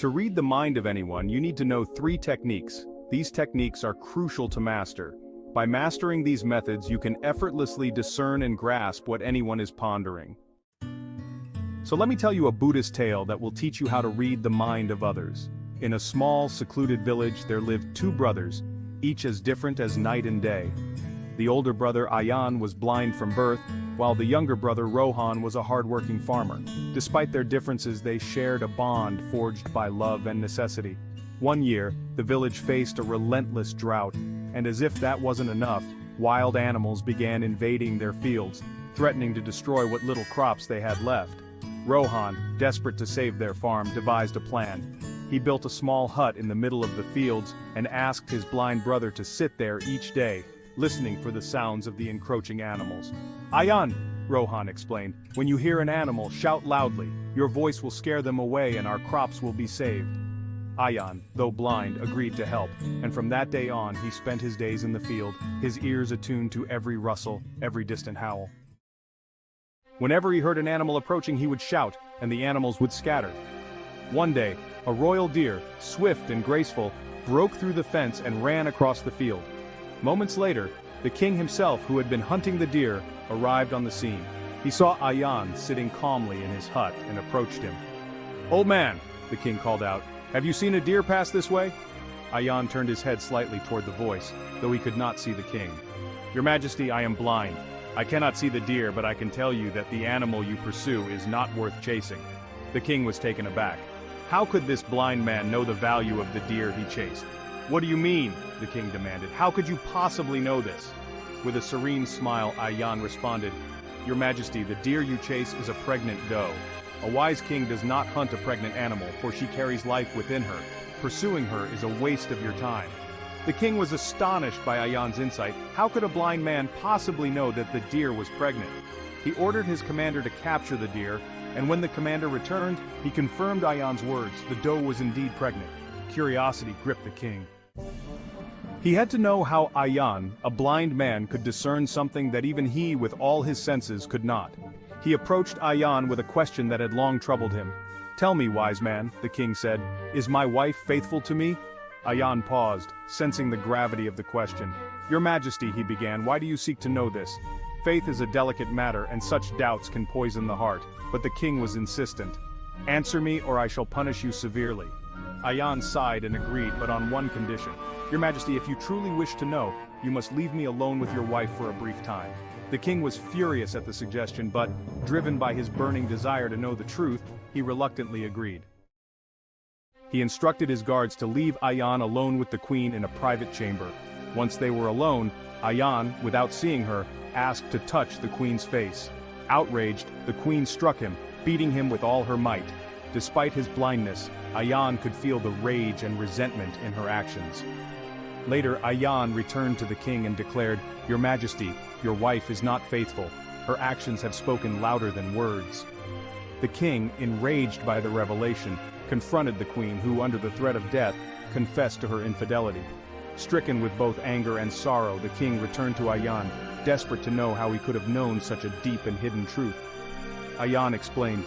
To read the mind of anyone, you need to know 3 techniques. These techniques are crucial to master. By mastering these methods, you can effortlessly discern and grasp what anyone is pondering. So let me tell you a Buddhist tale that will teach you how to read the mind of others. In a small, secluded village, there lived 2 brothers, each as different as night and day. The older brother, Ayan, was blind from birth, while the younger brother, Rohan, was a hard-working farmer. Despite their differences, they shared a bond forged by love and necessity. One year, the village faced a relentless drought, and as if that wasn't enough, wild animals began invading their fields, threatening to destroy what little crops they had left. Rohan, desperate to save their farm, devised a plan. He built a small hut in the middle of the fields and asked his blind brother to sit there each day, listening for the sounds of the encroaching animals. "Ayan," Rohan explained, "when you hear an animal, shout loudly. Your voice will scare them away and our crops will be saved." Ayan, though blind, agreed to help, and from that day on he spent his days in the field, his ears attuned to every rustle, every distant howl. Whenever he heard an animal approaching, he would shout, and the animals would scatter. One day, a royal deer, swift and graceful, broke through the fence and ran across the field. Moments later, the king himself, who had been hunting the deer, arrived on the scene. He saw Ayan sitting calmly in his hut and approached him. "Old man," the king called out, "have you seen a deer pass this way?" Ayan turned his head slightly toward the voice, though he could not see the king. "Your Majesty, I am blind. I cannot see the deer, but I can tell you that the animal you pursue is not worth chasing." The king was taken aback. How could this blind man know the value of the deer he chased? "What do you mean?" the king demanded. "How could you possibly know this?" With a serene smile, Ayan responded, "Your Majesty, the deer you chase is a pregnant doe. A wise king does not hunt a pregnant animal, for she carries life within her. Pursuing her is a waste of your time." The king was astonished by Ayan's insight. How could a blind man possibly know that the deer was pregnant? He ordered his commander to capture the deer, and when the commander returned, he confirmed Ayan's words. The doe was indeed pregnant. Curiosity gripped the king. He had to know how Ayan, a blind man, could discern something that even he, with all his senses, could not. He approached Ayan with a question that had long troubled him. "Tell me, wise man," the king said, "is my wife faithful to me?" Ayan paused, sensing the gravity of the question. "Your Majesty," he began, "why do you seek to know this? Faith is a delicate matter, and such doubts can poison the heart." But the king was insistent. "Answer me, or I shall punish you severely." Ayan sighed and agreed, but on one condition. "Your Majesty, if you truly wish to know, you must leave me alone with your wife for a brief time." The king was furious at the suggestion, but, driven by his burning desire to know the truth, he reluctantly agreed. He instructed his guards to leave Ayan alone with the queen in a private chamber. Once they were alone, Ayan, without seeing her, asked to touch the queen's face. Outraged, the queen struck him, beating him with all her might. Despite his blindness, Ayan could feel the rage and resentment in her actions. Later, Ayan returned to the king and declared, "Your Majesty, your wife is not faithful. Her actions have spoken louder than words." The king, enraged by the revelation, confronted the queen who, under the threat of death, confessed to her infidelity. Stricken with both anger and sorrow, the king returned to Ayan, desperate to know how he could have known such a deep and hidden truth. Ayan explained,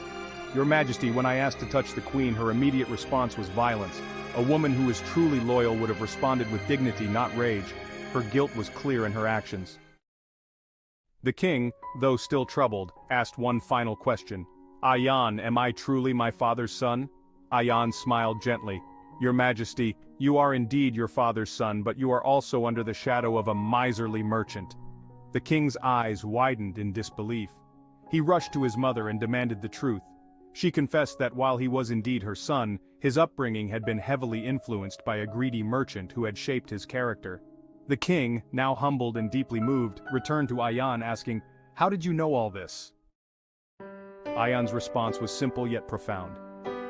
"Your Majesty, when I asked to touch the queen, her immediate response was violence. A woman who is truly loyal would have responded with dignity, not rage. Her guilt was clear in her actions." The king, though still troubled, asked one final question. "Ayan, am I truly my father's son?" Ayan smiled gently. "Your Majesty, you are indeed your father's son, but you are also under the shadow of a miserly merchant." The king's eyes widened in disbelief. He rushed to his mother and demanded the truth. She confessed that while he was indeed her son, his upbringing had been heavily influenced by a greedy merchant who had shaped his character. The king, now humbled and deeply moved, returned to Ayan asking, "How did you know all this?" Ayan's response was simple yet profound.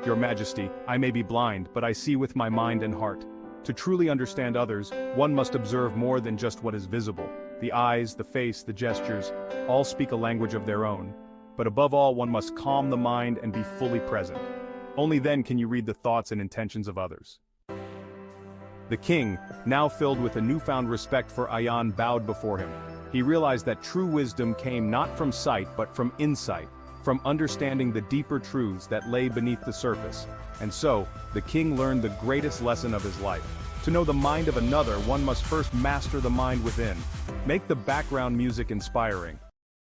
"Your Majesty, I may be blind, but I see with my mind and heart. To truly understand others, one must observe more than just what is visible. The eyes, the face, the gestures, all speak a language of their own. But above all, one must calm the mind and be fully present. Only then can you read the thoughts and intentions of others." The king, now filled with a newfound respect for Ayan, bowed before him. He realized that true wisdom came not from sight but from insight, from understanding the deeper truths that lay beneath the surface. And so, the king learned the greatest lesson of his life. To know the mind of another, one must first master the mind within. Make the background music inspiring.